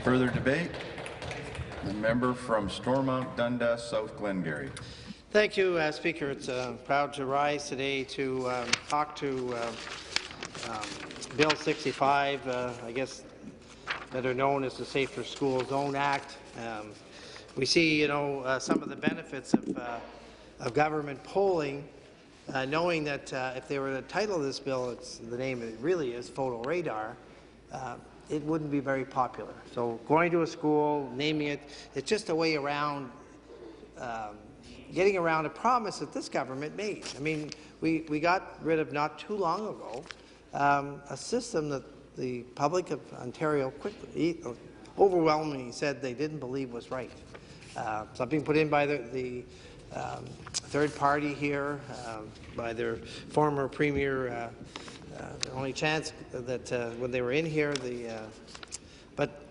Further debate? The member from Stormont Dundas, South Glengarry. Thank you, Speaker. It's proud to rise today to talk to Bill 65, I guess better known as the Safer School Zone Act. We see, some of the benefits of government polling, knowing that if they were to title this bill, it's the name it really is, photo radar, it wouldn't be very popular. So going to a school, naming it, it's just a way around getting around a promise that this government made. I mean, we got rid of not too long ago a system that the public of Ontario quickly, overwhelmingly said they didn't believe was right. Something put in by the third party here, by their former premier. The only chance that when they were in here, but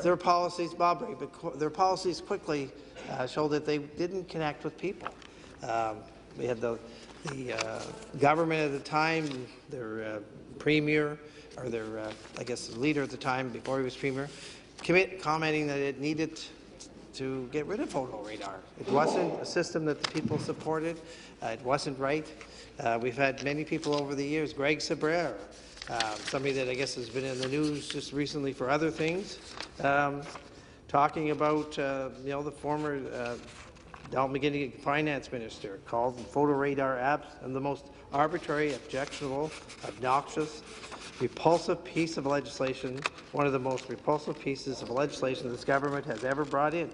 their policies, but their policies quickly showed that they didn't connect with people. We had the government at the time, their premier, or their I guess leader at the time before he was premier, commenting that it needed to get rid of photo radar. It wasn't a system that the people supported. It wasn't right. We've had many people over the years, Greg Sabrera, somebody that I guess has been in the news just recently for other things, talking about the former Dalton McGuinty finance minister called photo radar apps and the most arbitrary, objectionable, obnoxious, repulsive piece of legislation, one of the most repulsive pieces of legislation this government has ever brought in,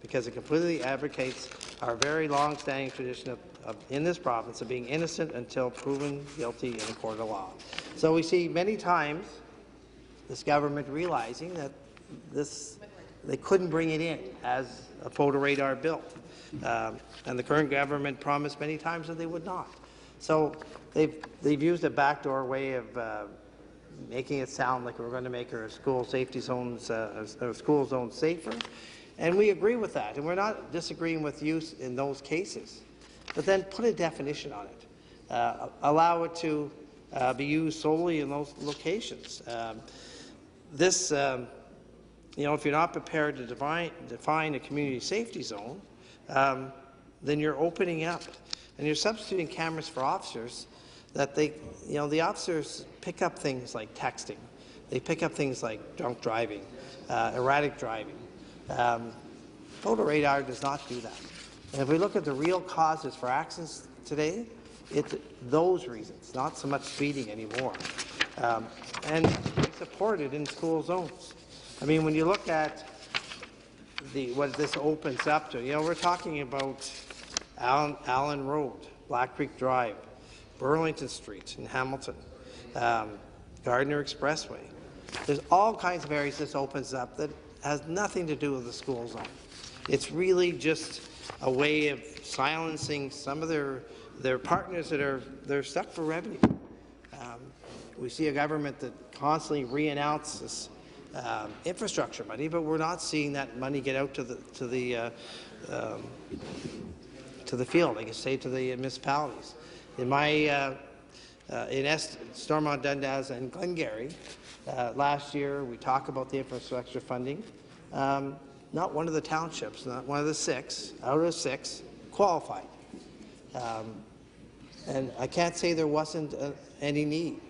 because it completely advocates our very long-standing tradition in this province of being innocent until proven guilty in a court of law. So we see many times this government realizing that they couldn't bring it in as a photo radar bill, and the current government promised many times that they would not. So they've used a backdoor way of making it sound like we're going to make our school safety zones, our school zones safer, and we agree with that, and we're not disagreeing with use in those cases. But then put a definition on it. Allow it to be used solely in those locations. If you're not prepared to define a community safety zone, then you're opening up, and you're substituting cameras for officers. That the officers pick up things like texting, they pick up things like drunk driving, erratic driving. Photo radar does not do that. And if we look at the real causes for accidents today, it's those reasons, not so much speeding anymore. And we support it in school zones. I mean, when you look at what this opens up to, we're talking about Allen Road, Black Creek Drive, Burlington Street in Hamilton, Gardiner Expressway. There's all kinds of areas this opens up that has nothing to do with the school zone. It's really just a way of silencing some of their partners that they're stuck for revenue. We see a government that constantly re-announces infrastructure money, but we're not seeing that money get out to the field, I guess, say to the municipalities. In my Stormont Dundas and Glengarry, last year we talked about the infrastructure funding. Not one of the townships, not one of the 6 out of 6 qualified. And I can't say there wasn't any need.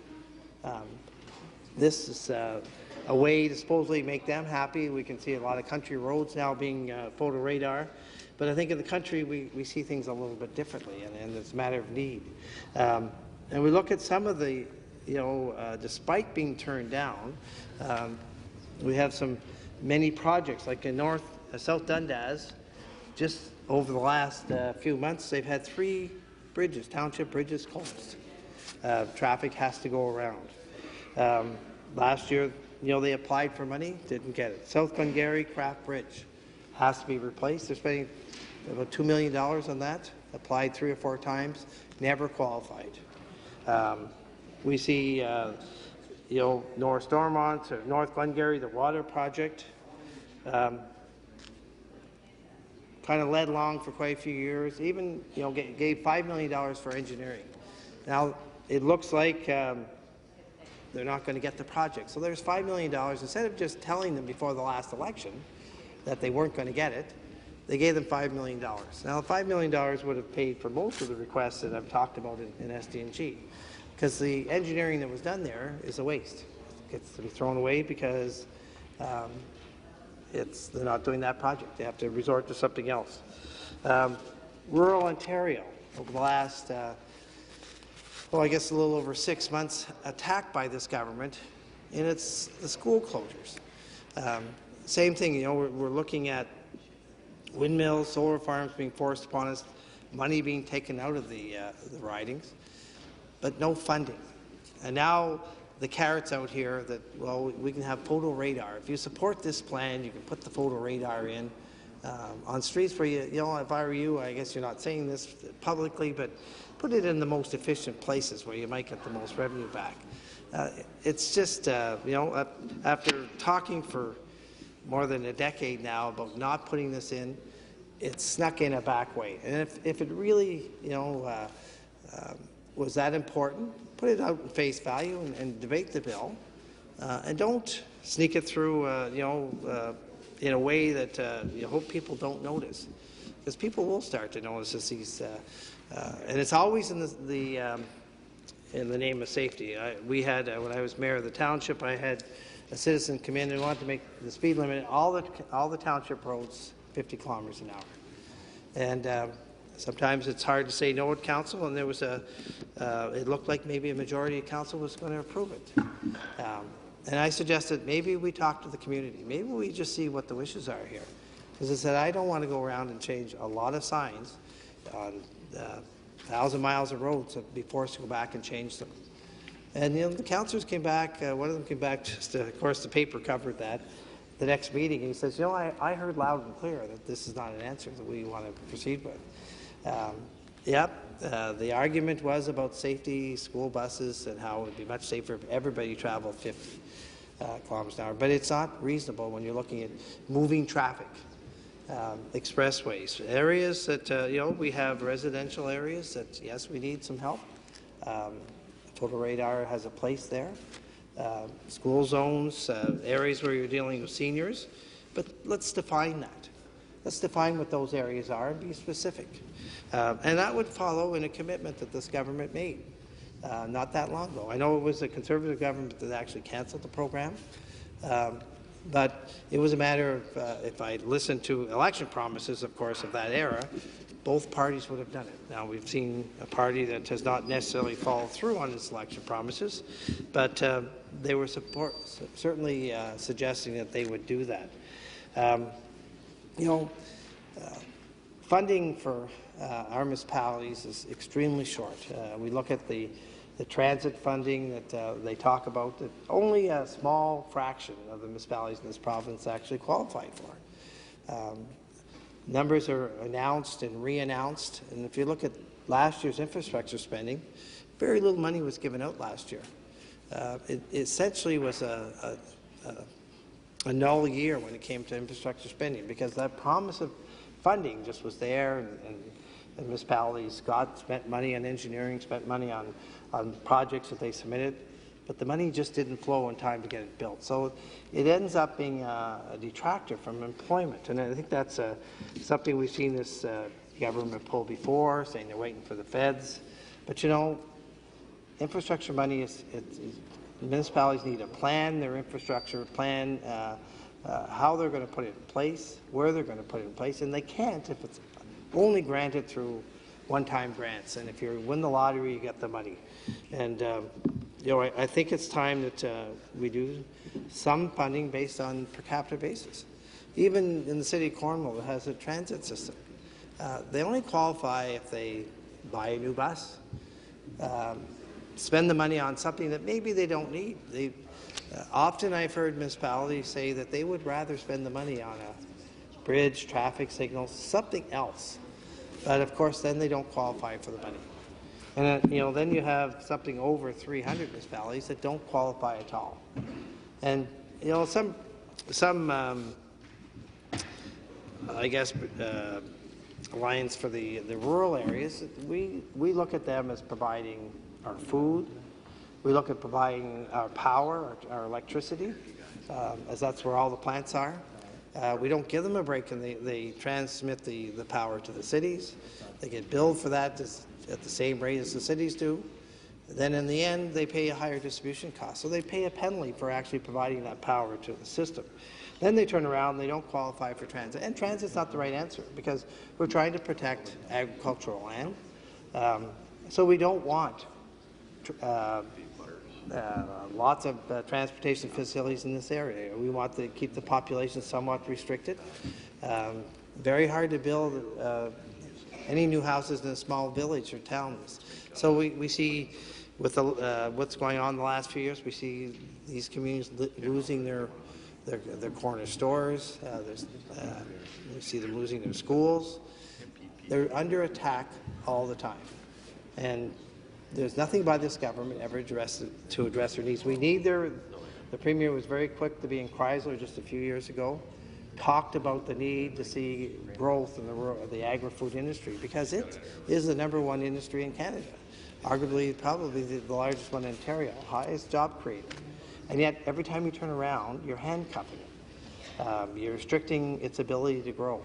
This is a way to supposedly make them happy. We can see a lot of country roads now being photo radar. But I think in the country we see things a little bit differently, and it's a matter of need. And we look at some of the, despite being turned down, we have many projects, like in South Dundas. Just over the last few months, they've had 3 bridges, township bridges, closed. Traffic has to go around. Last year, they applied for money, didn't get it. South Glengarry Craft Bridge has to be replaced. They're spending about $2 million on that. Applied 3 or 4 times, never qualified. We see, North Stormont or North Glengarry, the water project, kind of led along for quite a few years. Even, gave $5 million for engineering. Now it looks like they're not going to get the project. So there's $5 million. Instead of just telling them before the last election that they weren't going to get it, they gave them $5 million. Now, the $5 million would have paid for most of the requests that I've talked about in SDNG, because the engineering that was done there is a waste. It gets to be thrown away because they're not doing that project. They have to resort to something else. Rural Ontario, over the last, I guess a little over 6 months, attacked by this government, and it's the school closures. Same thing, we're looking at windmills, solar farms being forced upon us, money being taken out of the ridings, but no funding. And now the carrot's out here that, well, we can have photo radar. If you support this plan, you can put the photo radar in on streets where if I were you, I guess you're not saying this publicly, but put it in the most efficient places where you might get the most revenue back. It's just, after talking for more than a decade now about not putting this in, it's snuck in a back way. And if it really, was that important, put it out in face value and debate the bill, and don't sneak it through, in a way that you hope people don't notice, because people will start to notice as these, and it's always in in the name of safety. We had, when I was mayor of the township, I had a citizen come in and wanted to make the speed limit all the township roads 50 kilometers an hour. And sometimes it's hard to say no at council, and there was it looked like maybe a majority of council was going to approve it. And I suggested maybe we talk to the community. Maybe we just see what the wishes are here. Because I said, I don't want to go around and change a lot of signs on 1,000 miles of roads and be forced to go back and change them. And the councillors came back, one of them came back, of course the paper covered that, the next meeting, and he says, I heard loud and clear that this is not an answer that we want to proceed with. The argument was about safety, school buses, and how it would be much safer if everybody traveled 50 kilometers an hour. But it's not reasonable when you're looking at moving traffic, expressways, areas that, we have residential areas that, yes, we need some help. Photo radar has a place there. School zones, areas where you're dealing with seniors. But let's define that. Let's define what those areas are and be specific. And that would follow in a commitment that this government made not that long ago. I know it was a Conservative government that actually cancelled the program, but it was a matter of, if I listened to election promises, of course, of that era, both parties would have done it. Now, we've seen a party that has not necessarily followed through on its election promises, but they were certainly suggesting that they would do that. Funding for our municipalities is extremely short. We look at the transit funding that they talk about, that only a small fraction of the municipalities in this province actually qualify for. Numbers are announced and re-announced, and if you look at last year's infrastructure spending, very little money was given out last year. It essentially was a null year when it came to infrastructure spending, because that promise of funding just was there, and municipalities spent money on engineering, spent money on projects that they submitted, but the money just didn't flow in time to get it built. So it ends up being a detractor from employment, and I think that's something we've seen this government pull before, saying they're waiting for the feds. But infrastructure money municipalities need to plan their infrastructure, plan how they're going to put it in place, where they're going to put it in place, and they can't if it's only granted through one-time grants. And if you win the lottery, you get the money. And I think it's time that we do some funding based on per capita basis. Even in the city of Cornwall, that has a transit system. They only qualify if they buy a new bus, spend the money on something that maybe they don't need. Often I've heard municipalities say that they would rather spend the money on a bridge, traffic signals, something else. But of course, then they don't qualify for the money. And then you have something over 300 municipalities that don't qualify at all. And some I guess Alliance for the rural areas, we look at them as providing our food, We look at providing our power, our electricity, as that's where all the plants are. We don't give them a break, and they transmit the power to the cities. They get billed for that at the same rate as the cities do. Then in the end, they pay a higher distribution cost. So they pay a penalty for actually providing that power to the system. Then they turn around and they don't qualify for transit. And transit's not the right answer because we're trying to protect agricultural land. So we don't want lots of transportation facilities in this area. We want to keep the population somewhat restricted. Very hard to build any new houses in a small village or towns. So we see with what's going on in the last few years, we see these communities losing their corner stores. We see them losing their schools. They're under attack all the time. And there's nothing by this government ever to address their needs. We need the Premier was very quick to be in Chrysler just a few years ago, talked about the need to see growth in the agri-food industry because it is the #1 industry in Canada, arguably probably the largest one in Ontario, highest job creator. And yet every time you turn around, you're handcuffing it. You're restricting its ability to grow.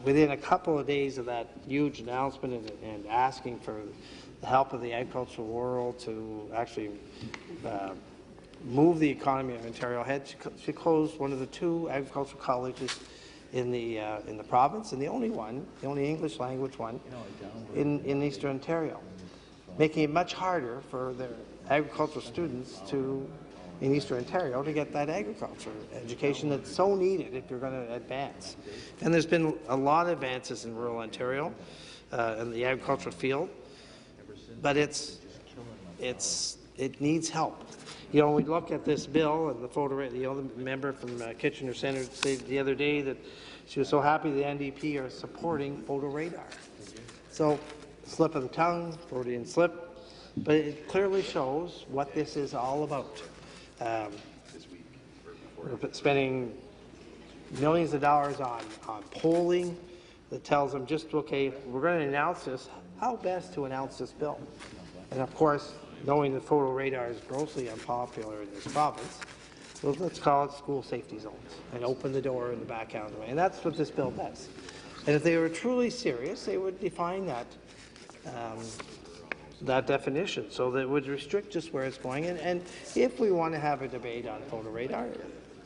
Within a couple of days of that huge announcement and asking for the help of the agricultural world to actually move the economy of Ontario ahead, she closed one of the 2 agricultural colleges in the province, and the only English language one in Eastern Ontario, making it much harder for their agricultural students in Eastern Ontario to get that agriculture education that's so needed if you're going to advance. And there's been a lot of advances in rural Ontario in the agricultural field, but it needs help. You know, we look at this bill and the the member from Kitchener Centre said the other day that she was so happy the NDP are supporting photo radar. So, slip of the tongue, Freudian slip, but it clearly shows what this is all about. We're spending millions of dollars on polling that tells them just, okay, we're going to announce this, how best to announce this bill. And of course, knowing that photo radar is grossly unpopular in this province, well, let's call it school safety zones and open the door in the back alleyway. And that's what this bill does. And if they were truly serious, they would define that definition so that it would restrict just where it's going. And if we want to have a debate on photo radar,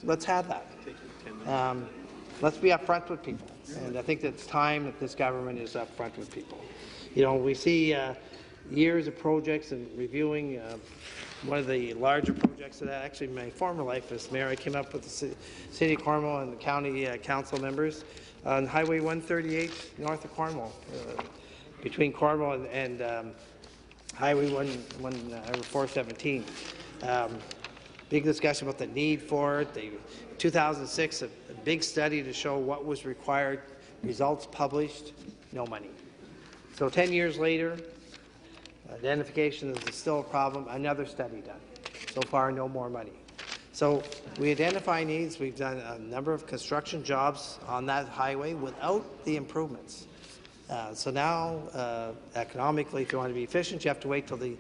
let's have that. Let's be upfront with people. And I think that it's time that this government is upfront with people. You know, we see years of projects and reviewing one of the larger projects that actually in my former life as mayor, I came up with the City of Cornwall and the county council members on Highway 138 north of Cornwall, between Cornwall and Highway 417. Big discussion about the need for it. 2006, a big study to show what was required. Results published, no money. So 10 years later, identification is still a problem. Another study done. So far, no more money. So we identify needs. We've done a number of construction jobs on that highway without the improvements. So now, economically, if you want to be efficient, you have to wait till the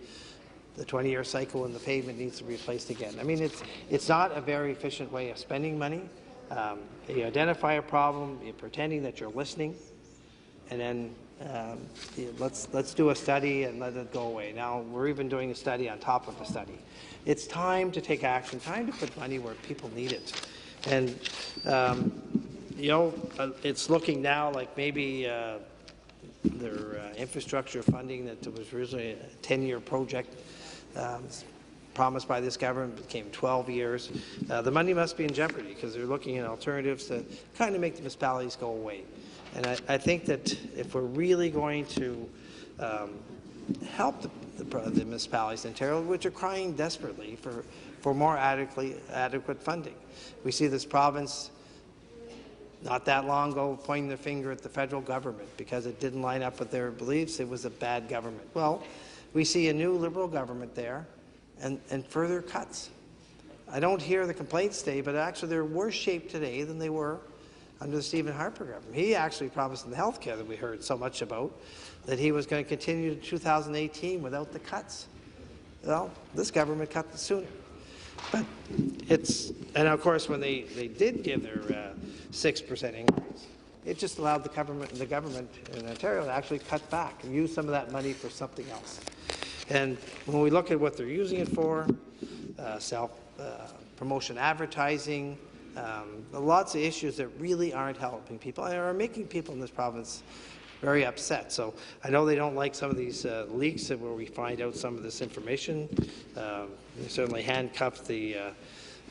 20-year cycle when the pavement needs to be replaced again. I mean, it's not a very efficient way of spending money. You identify a problem, you're pretending that you're listening, and then let's do a study and let it go away. Now, we're even doing a study on top of a study. It's time to take action, time to put money where people need it. And, you know, it's looking now like maybe their infrastructure funding that was originally a 10-year project promised by this government became 12 years. The money must be in jeopardy because they're looking at alternatives to kind of make the municipalities go away. And I think that if we're really going to help the municipalities in Ontario, which are crying desperately for more adequate funding. We see this province not that long ago pointing their finger at the federal government because it didn't line up with their beliefs. It was a bad government. Well, we see a new Liberal government there and further cuts. I don't hear the complaints today, but actually they're worse shape today than they were under the Stephen Harper government. He actually promised in the health care that we heard so much about that he was going to continue to 2018 without the cuts. Well, this government cut it sooner. But and of course, when they did give their 6% increase, it just allowed the government in Ontario to actually cut back and use some of that money for something else. And when we look at what they're using it for, self-promotion advertising, lots of issues that really aren't helping people and are making people in this province very upset. So I know they don't like some of these leaks where we find out some of this information. They certainly handcuffed the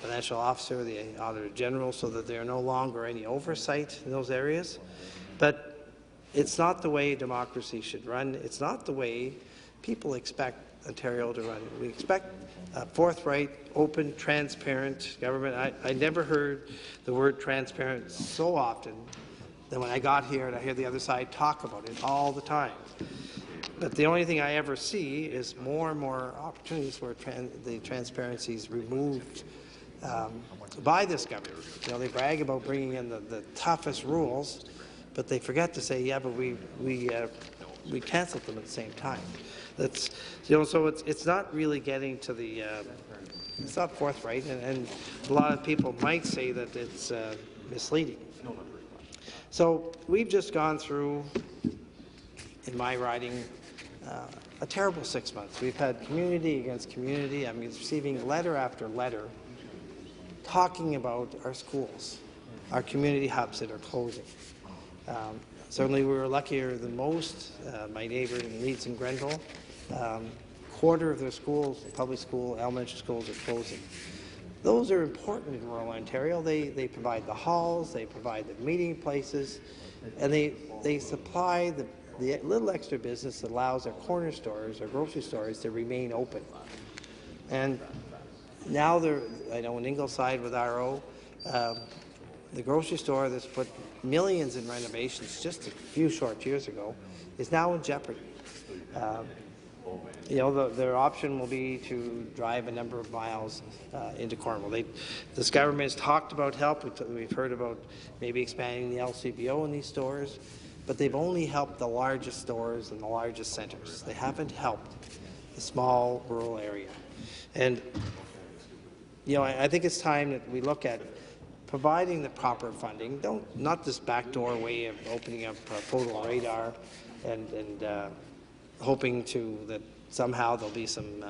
financial officer, the Auditor General, so that there are no longer any oversight in those areas. But it's not the way democracy should run. It's not the way people expect Ontario to run. We expect a forthright, open, transparent government. I never heard the word transparent so often than when I got here, and I hear the other side talk about it all the time. But the only thing I ever see is more and more opportunities where the transparency is removed by this government. You know, they brag about bringing in the toughest rules, but they forget to say, yeah, but we canceled them at the same time. That's, you know, so it's not really getting to the it's not forthright, and a lot of people might say that it's misleading. So we've just gone through, in my riding, a terrible 6 months. We've had community against community. I'm receiving letter after letter talking about our schools, our community hubs that are closing. Certainly we were luckier than most. My neighbour in Leeds and Grenville, quarter of their schools, public school, elementary schools, are closing. Those are important in rural Ontario. They provide the halls, they provide the meeting places, and they supply the little extra business that allows our corner stores, our grocery stores, to remain open. And now I know in Ingleside with RO, the grocery store that's put millions in renovations just a few short years ago is now in jeopardy. You know, their option will be to drive a number of miles into Cornwall. This government has talked about help. We've heard about maybe expanding the LCBO in these stores, but they've only helped the largest stores and the largest centres. They haven't helped the small rural area. And you know, I think it's time that we look at providing the proper funding. Not this backdoor way of opening up photo radar and hoping that somehow there'll be some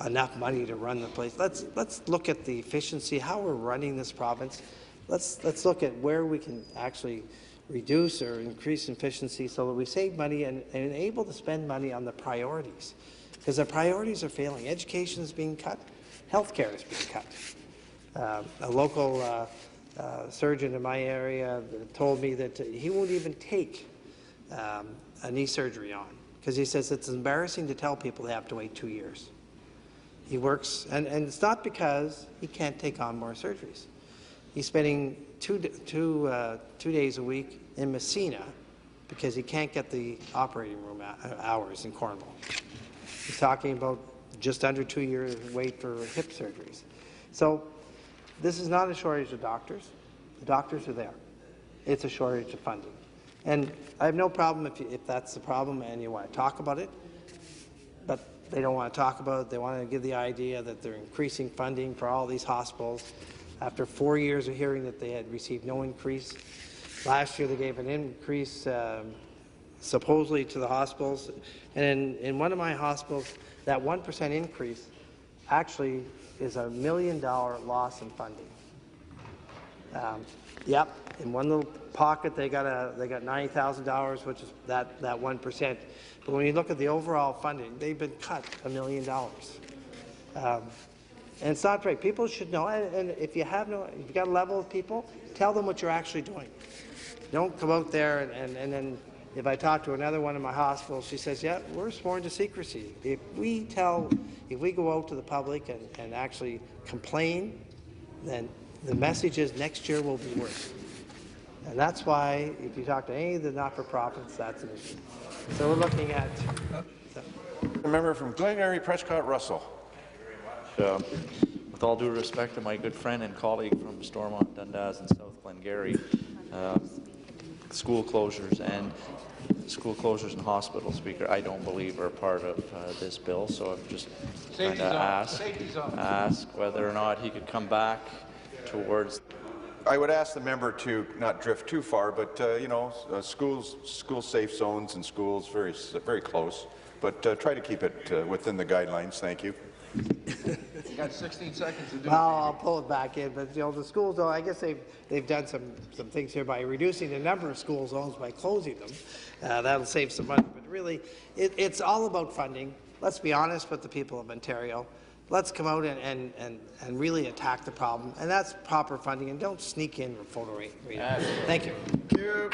enough money to run the place. Let's look at the efficiency, how we're running this province. Let's look at where we can actually reduce or increase efficiency so that we save money and able to spend money on the priorities, because the priorities are failing. Education is being cut. Healthcare is being cut. A local surgeon in my area told me that he won't even take a knee surgery on, because he says it's embarrassing to tell people they have to wait 2 years. He works, and it's not because he can't take on more surgeries. He's spending two days a week in Messina because he can't get the operating room hours in Cornwall. He's talking about just under 2 years wait for hip surgeries. So this is not a shortage of doctors. The doctors are there. It's a shortage of funding. And I have no problem if that's the problem and you want to talk about it, but they don't want to talk about it. They want to give the idea that they're increasing funding for all these hospitals after 4 years of hearing that they had received no increase. Last year they gave an increase supposedly to the hospitals, and in one of my hospitals, that 1% increase actually is $1 million loss in funding. Yep, in one little pocket they got $90,000, which is that 1%. But when you look at the overall funding, they've been cut $1 million. And it's not right. People should know. And if you've got a level of people, tell them what you're actually doing. Don't come out there and then. If I talk to another one in my hospital, she says, yeah, we're sworn to secrecy. If we go out to the public and actually complain, then the message is next year will be worse. And that's why, if you talk to any of the not-for-profits, that's an issue. So we're looking at... The member from Glengarry, Prescott Russell. With all due respect to my good friend and colleague from Stormont, Dundas and South Glengarry, school closures and school closures and hospital speaker, I don't believe are part of this bill. So I'm just trying to ask whether or not he could come back towards. I would ask the member to not drift too far, but you know, schools, school safe zones and schools very close, but try to keep it within the guidelines. Thank you. You got 16 seconds to do Well, I'll pull it back in, but you know, the schools, though, I guess they've done some things here by reducing the number of school zones by closing them. That'll save some money, but really, it's all about funding. Let's be honest with the people of Ontario. Let's come out and really attack the problem, and that's proper funding, and don't sneak in photo reading. Thank you.